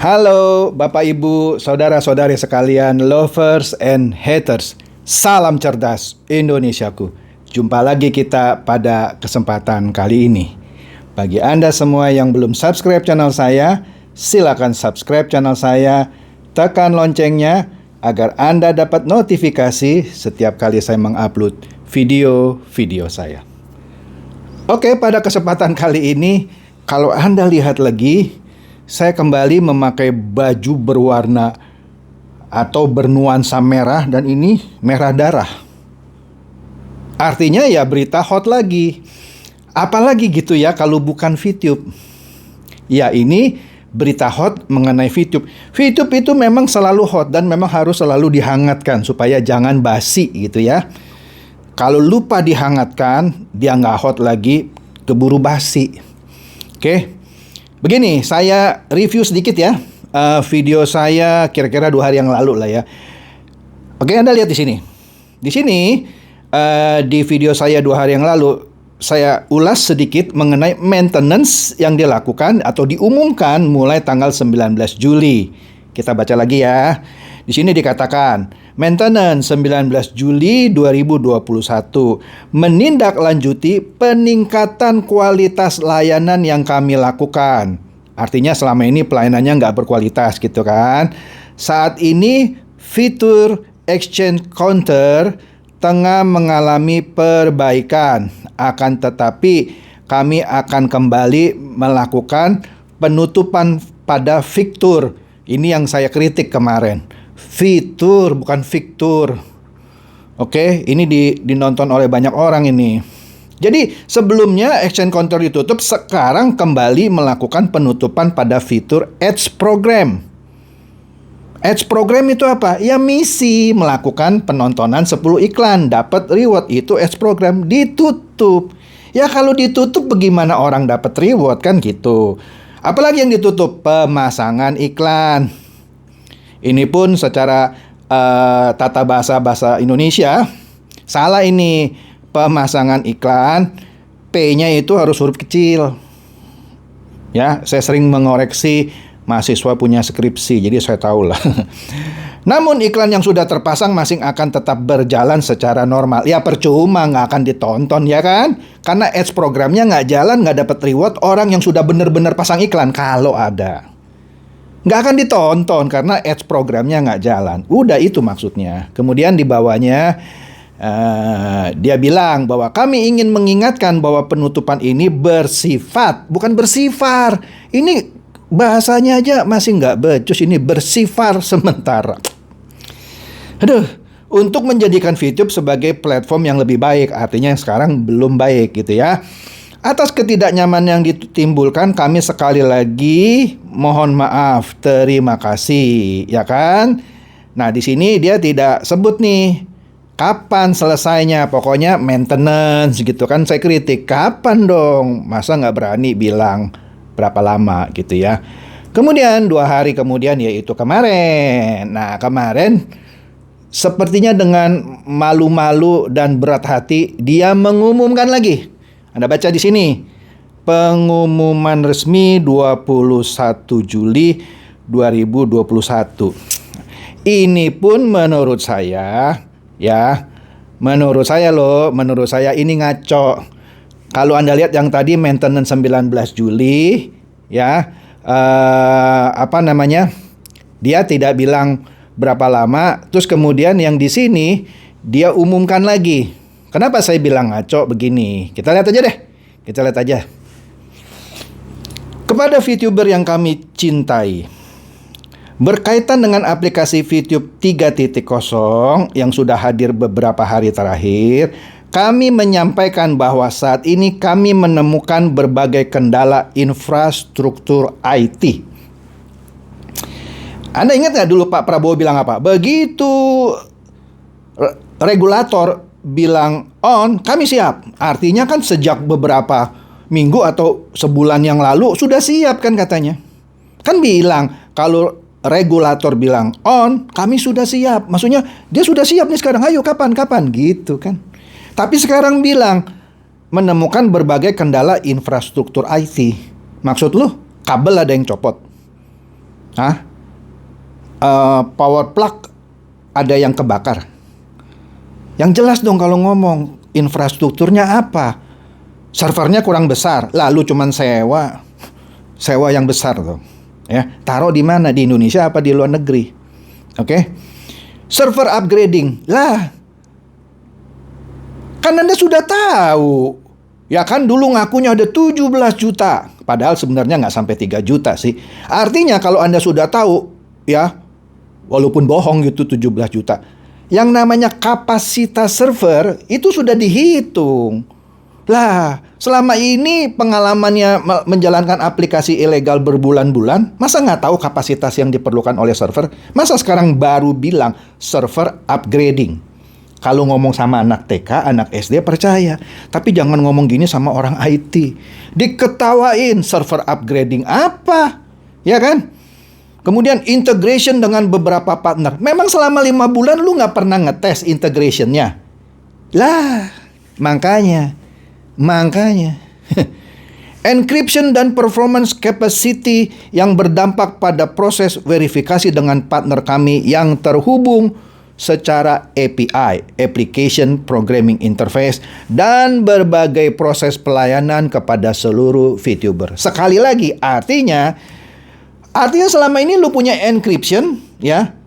Halo Bapak Ibu, saudara-saudari sekalian, lovers and haters. Salam cerdas Indonesiaku. Jumpa lagi kita pada kesempatan kali ini. Bagi Anda semua yang belum subscribe channel saya, silakan subscribe channel saya, tekan loncengnya agar Anda dapat notifikasi setiap kali saya mengupload video-video saya. Oke, pada kesempatan kali ini, kalau Anda lihat lagi, saya kembali memakai baju berwarna atau bernuansa merah, dan ini merah darah. Artinya ya berita hot lagi. Apalagi gitu ya kalau bukan VTube. Ya, ini berita hot mengenai VTube. VTube itu memang selalu hot dan memang harus selalu dihangatkan supaya jangan basi gitu ya. Kalau lupa dihangatkan, dia nggak hot lagi, keburu basi. Oke. Begini, saya review sedikit ya. Video saya kira-kira 2 hari yang lalu lah ya. Oke, Anda lihat di sini. Di sini, di video saya 2 hari yang lalu, saya ulas sedikit mengenai maintenance yang dilakukan atau diumumkan mulai tanggal 19 Juli. Kita baca lagi ya. Di sini dikatakan, maintenance 19 Juli 2021 menindaklanjuti peningkatan kualitas layanan yang kami lakukan. Artinya selama ini pelayanannya nggak berkualitas gitu kan. Saat ini fitur exchange counter tengah mengalami perbaikan. Akan tetapi kami akan kembali melakukan penutupan pada fitur. Ini yang saya kritik kemarin. Fitur, bukan fiktur. Oke, ini dinonton oleh banyak orang ini. Jadi sebelumnya exchange counter ditutup, sekarang kembali melakukan penutupan pada fitur Ads Program. Ads Program itu apa? Ya misi melakukan penontonan 10 iklan, dapat reward, itu Ads Program ditutup. Ya kalau ditutup bagaimana orang dapat reward kan gitu. Apalagi yang ditutup? Pemasangan iklan. Ini pun secara tata bahasa Indonesia salah ini. Pemasangan iklan, P-nya itu harus huruf kecil. Ya, saya sering mengoreksi mahasiswa punya skripsi, jadi saya tahu lah. Namun iklan yang sudah terpasang masih akan tetap berjalan secara normal. Ya percuma, nggak akan ditonton ya kan? Karena ads programnya nggak jalan, nggak dapat reward orang yang sudah benar-benar pasang iklan. Kalau ada, nggak akan ditonton karena ads programnya nggak jalan. Udah itu maksudnya. Kemudian di bawahnya dia bilang bahwa kami ingin mengingatkan bahwa penutupan ini bersifat, bukan bersifar. Ini bahasanya aja masih nggak becus, ini bersifar sementara. Aduh, untuk menjadikan VTube sebagai platform yang lebih baik. Artinya yang sekarang belum baik gitu ya. Atas ketidaknyamanan yang ditimbulkan, kami sekali lagi mohon maaf, terima kasih, ya kan? Nah, di sini dia tidak sebut nih kapan selesainya, pokoknya maintenance gitu kan. Saya kritik, kapan dong? Masa nggak berani bilang berapa lama gitu ya. Kemudian 2 hari kemudian, yaitu kemarin. Nah, kemarin sepertinya dengan malu-malu dan berat hati, dia mengumumkan lagi. Anda baca di sini, pengumuman resmi 21 Juli 2021. Ini pun menurut saya, ya, menurut saya ini ngaco. Kalau Anda lihat yang tadi maintenance 19 Juli, ya, dia tidak bilang berapa lama. Terus kemudian yang di sini dia umumkan lagi. Kenapa saya bilang ngaco begini? Kita lihat aja deh. Kita lihat aja. Kepada VTuber yang kami cintai, berkaitan dengan aplikasi VTube 3.0 yang sudah hadir beberapa hari terakhir, kami menyampaikan bahwa saat ini kami menemukan berbagai kendala infrastruktur IT. Anda ingat nggak dulu Pak Prabowo bilang apa? Begitu regulator bilang on, kami siap. Artinya kan sejak beberapa minggu atau sebulan yang lalu sudah siap kan katanya. Kan bilang kalau regulator bilang on, kami sudah siap. Maksudnya dia sudah siap nih sekarang. Ayo kapan gitu kan. Tapi sekarang bilang menemukan berbagai kendala infrastruktur IT. Maksud lu kabel ada yang copot. Hah? Power plug ada yang kebakar. Yang jelas dong kalau ngomong, infrastrukturnya apa? Servernya kurang besar, lalu cuman sewa yang besar tuh. Ya, taruh di mana? Di Indonesia apa di luar negeri? Oke. Server upgrading. Lah, kan Anda sudah tahu. Ya kan dulu ngakunya ada 17 juta. Padahal sebenarnya nggak sampai 3 juta sih. Artinya kalau Anda sudah tahu, ya, walaupun bohong gitu 17 juta. Yang namanya kapasitas server itu sudah dihitung. Lah, selama ini pengalamannya menjalankan aplikasi ilegal berbulan-bulan, masa nggak tahu kapasitas yang diperlukan oleh server? Masa sekarang baru bilang server upgrading? Kalau ngomong sama anak TK, anak SD percaya. Tapi jangan ngomong gini sama orang IT. Diketawain server upgrading apa? Ya kan? Kemudian integration dengan beberapa partner. Memang selama 5 bulan lu nggak pernah ngetes integrationnya? Lah, makanya encryption dan performance capacity yang berdampak pada proses verifikasi dengan partner kami yang terhubung secara API, Application Programming Interface, dan berbagai proses pelayanan kepada seluruh VTuber. Sekali lagi, artinya selama ini lu punya encryption, ya,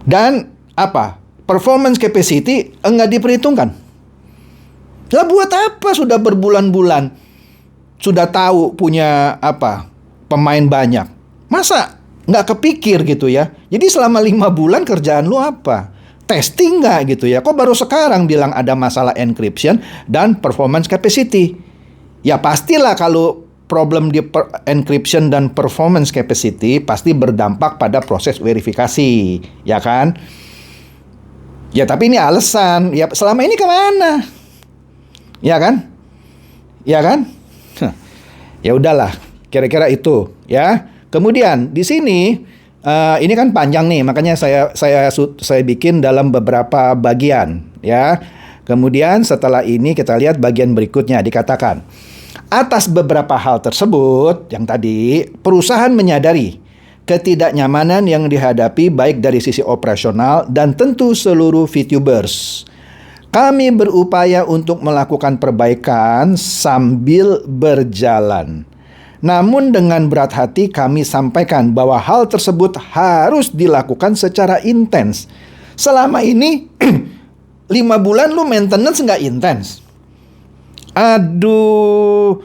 dan apa? Performance capacity enggak diperhitungkan. Lah buat apa sudah berbulan-bulan sudah tahu punya apa pemain banyak, masa nggak kepikir gitu ya? Jadi selama 5 bulan kerjaan lu apa? Testing nggak gitu ya? Kok baru sekarang bilang ada masalah encryption dan performance capacity? Ya pastilah kalau problem di encryption dan performance capacity pasti berdampak pada proses verifikasi, ya kan? Ya tapi ini alasan, ya selama ini kemana? Ya kan? Ya kan? Ya udahlah, kira-kira itu ya. Kemudian di sini ini kan panjang nih, makanya saya bikin dalam beberapa bagian ya. Kemudian setelah ini kita lihat bagian berikutnya, dikatakan atas beberapa hal tersebut yang tadi perusahaan menyadari ketidaknyamanan yang dihadapi baik dari sisi operasional dan tentu seluruh VTubers. Kami berupaya untuk melakukan perbaikan sambil berjalan. Namun dengan berat hati kami sampaikan bahwa hal tersebut harus dilakukan secara intens. Selama ini 5 bulan lu maintenance nggak intens. Aduh,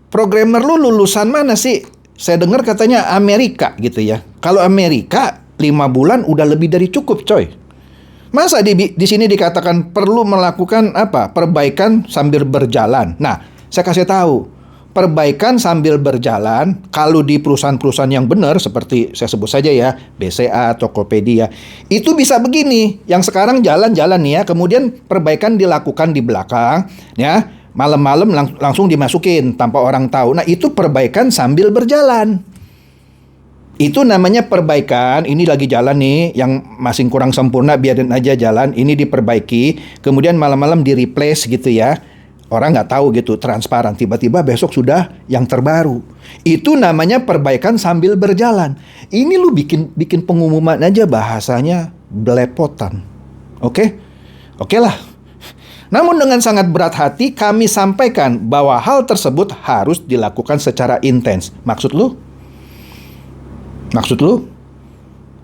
programmer lu lulusan mana sih? Saya dengar katanya Amerika gitu ya. Kalau Amerika 5 bulan udah lebih dari cukup, coy. Masa di sini dikatakan perlu melakukan apa? Perbaikan sambil berjalan. Nah, saya kasih tahu. Perbaikan sambil berjalan, kalau di perusahaan-perusahaan yang benar, seperti saya sebut saja ya, BCA, Tokopedia, itu bisa begini. Yang sekarang jalan-jalan nih ya, kemudian perbaikan dilakukan di belakang, ya, malam-malam langsung dimasukin tanpa orang tahu. Nah, itu perbaikan sambil berjalan. Itu namanya perbaikan. Ini lagi jalan nih, yang masih kurang sempurna biarin aja jalan. Ini diperbaiki, kemudian malam-malam di replace gitu ya. Orang nggak tahu gitu, transparan. Tiba-tiba besok sudah yang terbaru. Itu namanya perbaikan sambil berjalan. Ini lu bikin pengumuman aja bahasanya belepotan. Oke? Oke lah. Namun dengan sangat berat hati kami sampaikan bahwa hal tersebut harus dilakukan secara intens. Maksud lu?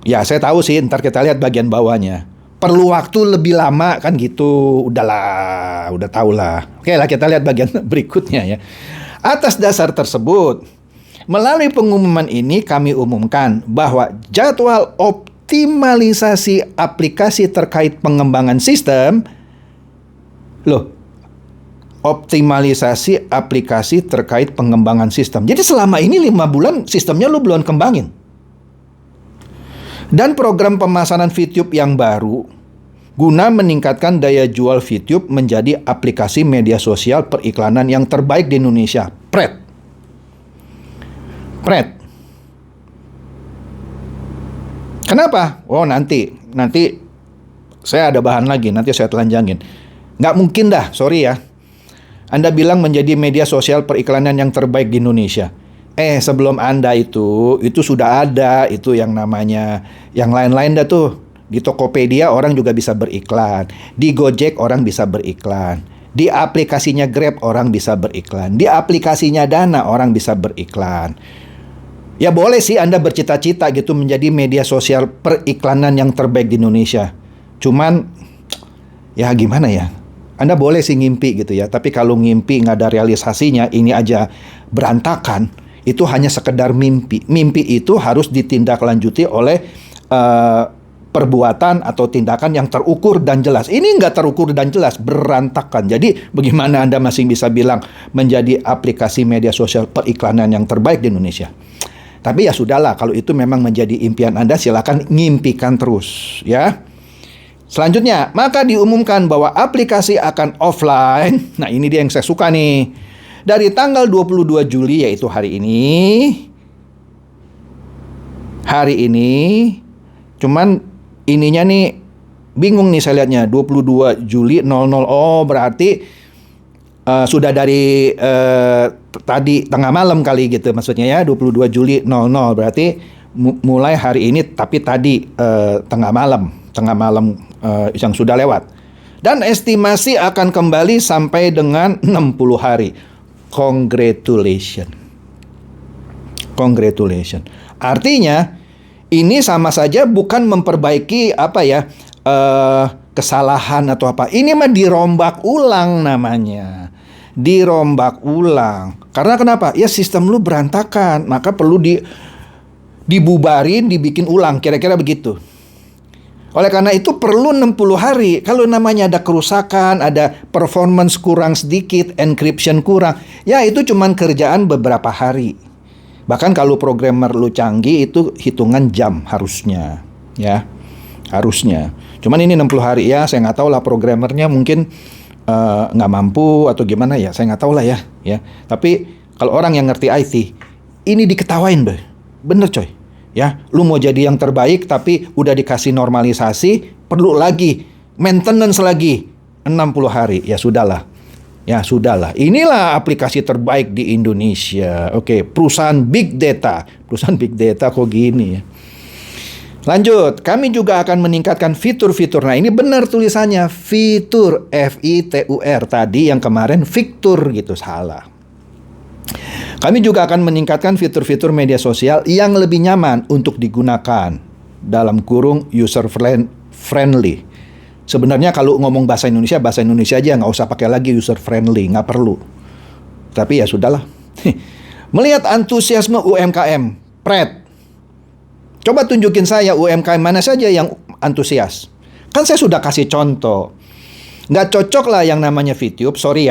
Ya saya tahu sih, ntar kita lihat bagian bawahnya. Perlu waktu lebih lama kan gitu. Udahlah, udah tahu lah. Oke lah, kita lihat bagian berikutnya ya. Atas dasar tersebut, melalui pengumuman ini kami umumkan bahwa jadwal optimalisasi aplikasi terkait pengembangan sistem. Optimalisasi aplikasi terkait pengembangan sistem. Jadi selama ini 5 bulan sistemnya lu belum kembangin. Dan program pemasaran VTube yang baru guna meningkatkan daya jual VTube menjadi aplikasi media sosial periklanan yang terbaik di Indonesia. Pret. Kenapa? Oh nanti saya ada bahan lagi, nanti saya telanjangin. Nggak mungkin dah, sorry ya. Anda bilang menjadi media sosial periklanan yang terbaik di Indonesia. Sebelum Anda itu sudah ada itu yang namanya, yang lain-lain dah tuh. Di Tokopedia orang juga bisa beriklan. Di Gojek orang bisa beriklan. Di aplikasinya Grab orang bisa beriklan. Di aplikasinya Dana orang bisa beriklan. Ya boleh sih Anda bercita-cita gitu menjadi media sosial periklanan yang terbaik di Indonesia. Cuman, ya gimana ya? Anda boleh sih ngimpi gitu ya. Tapi kalau ngimpi nggak ada realisasinya, ini aja berantakan. Itu hanya sekedar mimpi. Mimpi itu harus ditindaklanjuti oleh perbuatan atau tindakan yang terukur dan jelas. Ini nggak terukur dan jelas, berantakan. Jadi bagaimana Anda masih bisa bilang menjadi aplikasi media sosial periklanan yang terbaik di Indonesia? Tapi ya sudahlah, kalau itu memang menjadi impian Anda, silakan ngimpikan terus ya. Selanjutnya, maka diumumkan bahwa aplikasi akan offline. Nah, ini dia yang saya suka nih. Dari tanggal 22 Juli, yaitu hari ini. Cuman ininya nih, bingung nih saya lihatnya. 22 Juli 00. Oh, berarti sudah dari tadi tengah malam kali gitu maksudnya ya. 22 Juli 00. Berarti mulai hari ini, tapi tadi tengah malam yang sudah lewat. Dan estimasi akan kembali sampai dengan 60 hari. Congratulations. Artinya ini sama saja bukan memperbaiki kesalahan atau apa. Ini mah dirombak ulang namanya. Dirombak ulang. Karena kenapa? Ya sistem lu berantakan, maka perlu dibubarin, dibikin ulang, kira-kira begitu. Oleh karena itu perlu 60 hari. Kalau namanya ada kerusakan, ada performance kurang sedikit, encryption kurang, ya itu cuman kerjaan beberapa hari. Bahkan kalau programmer lu canggih itu hitungan jam harusnya, ya. Harusnya. Cuman ini 60 hari ya, saya nggak tahu lah programmernya mungkin nggak mampu atau gimana ya, saya nggak tahu lah ya. Tapi kalau orang yang ngerti IT, ini diketawain bener coy. Ya, lu mau jadi yang terbaik tapi udah dikasih normalisasi, perlu lagi maintenance lagi 60 hari. Ya sudahlah. Inilah aplikasi terbaik di Indonesia. Oke, perusahaan Big Data. Perusahaan Big Data kok gini ya. Lanjut, kami juga akan meningkatkan fitur-fitur. Nah, ini benar tulisannya fitur, F-I-T-U-R. Tadi yang kemarin Victor gitu, salah. Kami juga akan meningkatkan fitur-fitur media sosial yang lebih nyaman untuk digunakan. Dalam kurung user friendly. Sebenarnya kalau ngomong bahasa Indonesia aja, nggak usah pakai lagi user friendly, nggak perlu. Tapi ya sudahlah. Melihat antusiasme UMKM, Pret. Coba tunjukin saya UMKM mana saja yang antusias. Kan saya sudah kasih contoh. Nggak cocok lah yang namanya VTube, sorry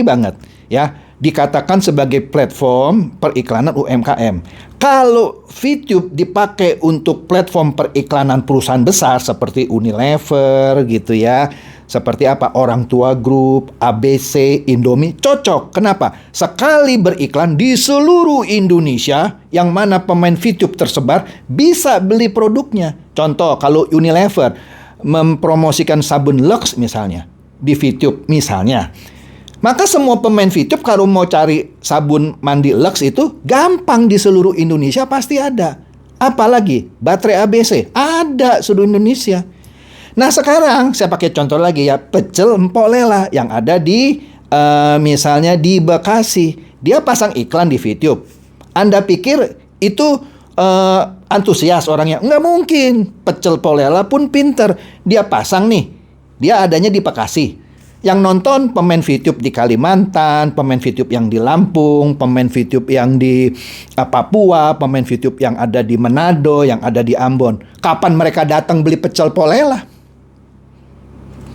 banget ya. Dikatakan sebagai platform periklanan UMKM. Kalau VTube dipakai untuk platform periklanan perusahaan besar seperti Unilever gitu ya, seperti apa Orang Tua Group, ABC, Indomie, cocok. Kenapa? Sekali beriklan di seluruh Indonesia, yang mana pemain VTube tersebar bisa beli produknya. Contoh, kalau Unilever mempromosikan sabun Lux misalnya di VTube misalnya, maka semua pemain VTube kalau mau cari sabun mandi Lux itu gampang, di seluruh Indonesia pasti ada. Apalagi baterai ABC ada seluruh Indonesia. Nah sekarang saya pakai contoh lagi ya, pecel Empok Lela yang ada di misalnya di Bekasi. Dia pasang iklan di VTube. Anda pikir itu antusias orangnya? Nggak mungkin. Pecel Empok Lela pun pinter. Dia pasang nih, dia adanya di Bekasi. Yang nonton pemain VTube di Kalimantan, pemain VTube yang di Lampung, pemain VTube yang di Papua, pemain VTube yang ada di Manado, yang ada di Ambon. Kapan mereka datang beli pecel Polela?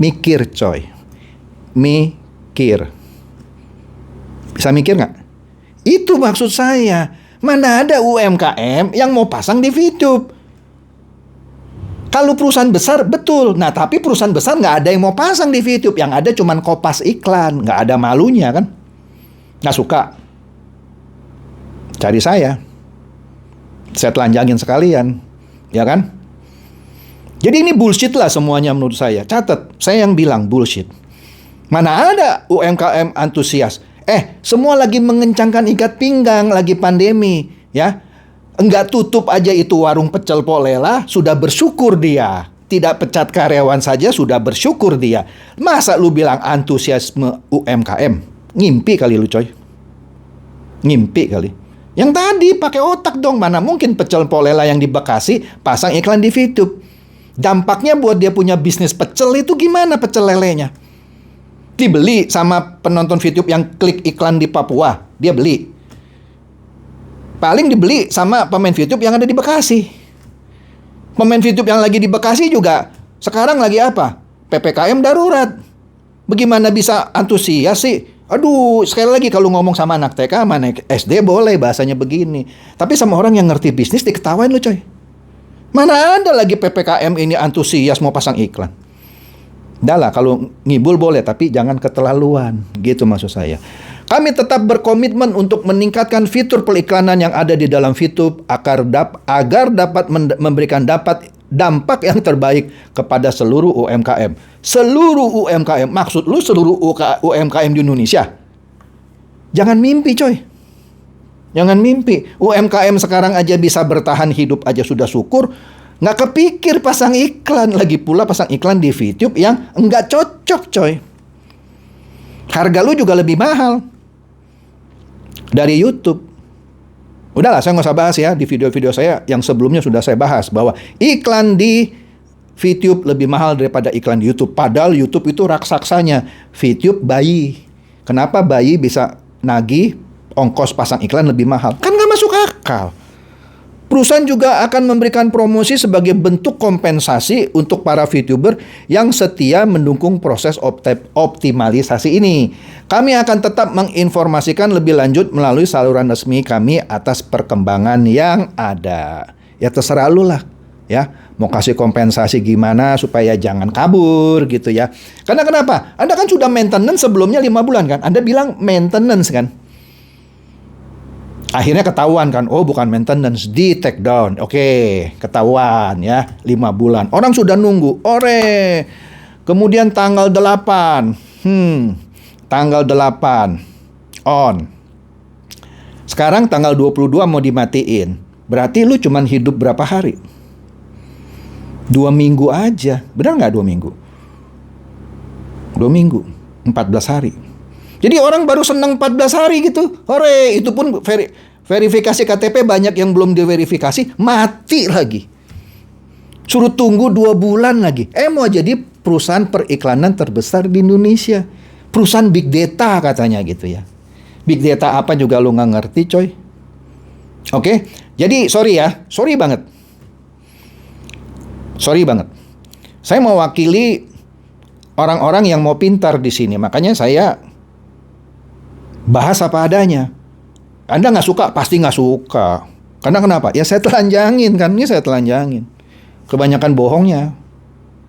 Mikir coy. Mikir. Bisa mikir nggak? Itu maksud saya. Mana ada UMKM yang mau pasang di VTube? Kalau perusahaan besar, betul. Nah, tapi perusahaan besar nggak ada yang mau pasang di VTube. Yang ada cuman kopas iklan. Nggak ada malunya kan. Nggak suka. Cari saya. Saya telanjangin sekalian. Ya kan? Jadi ini bullshit lah semuanya menurut saya. Catat, saya yang bilang bullshit. Mana ada UMKM antusias. Semua lagi mengencangkan ikat pinggang, lagi pandemi, ya. Enggak tutup aja itu warung pecel Polela, sudah bersyukur dia. Tidak pecat karyawan saja sudah bersyukur dia. Masa lu bilang antusiasme UMKM? Ngimpi kali lu, coy. Ngimpi kali. Yang tadi pakai otak dong. Mana mungkin pecel Polela yang di Bekasi pasang iklan di VTube. Dampaknya buat dia punya bisnis pecel itu gimana pecel lelenya? Dibeli sama penonton VTube yang klik iklan di Papua. Dia beli. Paling dibeli sama pemain VTube yang ada di Bekasi. Pemain VTube yang lagi di Bekasi juga sekarang lagi apa? PPKM darurat. Bagaimana bisa antusias sih? Aduh, sekali lagi kalau ngomong sama anak TK, sama anak SD boleh bahasanya begini. Tapi sama orang yang ngerti bisnis diketawain lu, coy. Mana ada lagi PPKM ini antusias mau pasang iklan. Dah lah, kalau ngibul boleh, tapi jangan keterlaluan. Gitu maksud saya. Kami tetap berkomitmen untuk meningkatkan fitur periklanan yang ada di dalam VTube agar dapat memberikan dampak yang terbaik kepada seluruh UMKM. Seluruh UMKM, maksud lu seluruh UMKM di Indonesia? Jangan mimpi, coy. Jangan mimpi. UMKM sekarang aja bisa bertahan hidup aja sudah syukur. Nggak kepikir pasang iklan. Lagi pula pasang iklan di VTube yang nggak cocok, coy. Harga lu juga lebih mahal dari YouTube. Udahlah, saya nggak usah bahas ya. Di video-video saya yang sebelumnya sudah saya bahas bahwa iklan di VTube lebih mahal daripada iklan di YouTube. Padahal YouTube itu raksaksanya. VTube bayi. Kenapa bayi bisa nagih ongkos pasang iklan lebih mahal? Kan nggak masuk akal. Perusahaan juga akan memberikan promosi sebagai bentuk kompensasi untuk para VTuber yang setia mendukung proses optimalisasi ini. Kami akan tetap menginformasikan lebih lanjut melalui saluran resmi kami atas perkembangan yang ada. Ya terserah lu lah, ya. Mau kasih kompensasi gimana supaya jangan kabur gitu ya. Karena kenapa? Anda kan sudah maintenance sebelumnya 5 bulan kan? Anda bilang maintenance kan? Akhirnya ketahuan kan, oh bukan maintenance, di take down. Oke, ketahuan ya, 5 bulan. Orang sudah nunggu, kemudian tanggal 8, tanggal 8, on. Sekarang tanggal 22 mau dimatiin. Berarti lu cuman hidup berapa hari? 2 minggu aja, benar nggak 2 minggu? 2 minggu, 14 hari. Jadi orang baru senang 14 hari gitu. Hore, itu pun verifikasi KTP banyak yang belum diverifikasi, mati lagi. Suruh tunggu 2 bulan lagi. Mau jadi perusahaan periklanan terbesar di Indonesia. Perusahaan big data katanya gitu ya. Big data apa juga lu nggak ngerti, coy. Oke, jadi sorry ya. Sorry banget. Saya mewakili orang-orang yang mau pintar di sini. Makanya saya bahas apa adanya. Anda nggak suka, pasti nggak suka. Karena kenapa? Ya saya telanjangin kan. Ini saya telanjangin. Kebanyakan bohongnya.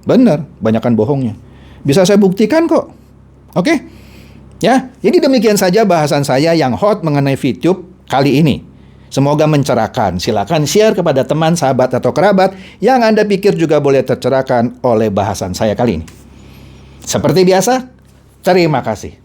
Bener, kebanyakan bohongnya. Bisa saya buktikan kok. Oke? Ya, jadi demikian saja bahasan saya yang hot mengenai VTube kali ini. Semoga mencerahkan. Silakan share kepada teman, sahabat, atau kerabat yang Anda pikir juga boleh tercerahkan oleh bahasan saya kali ini. Seperti biasa, terima kasih.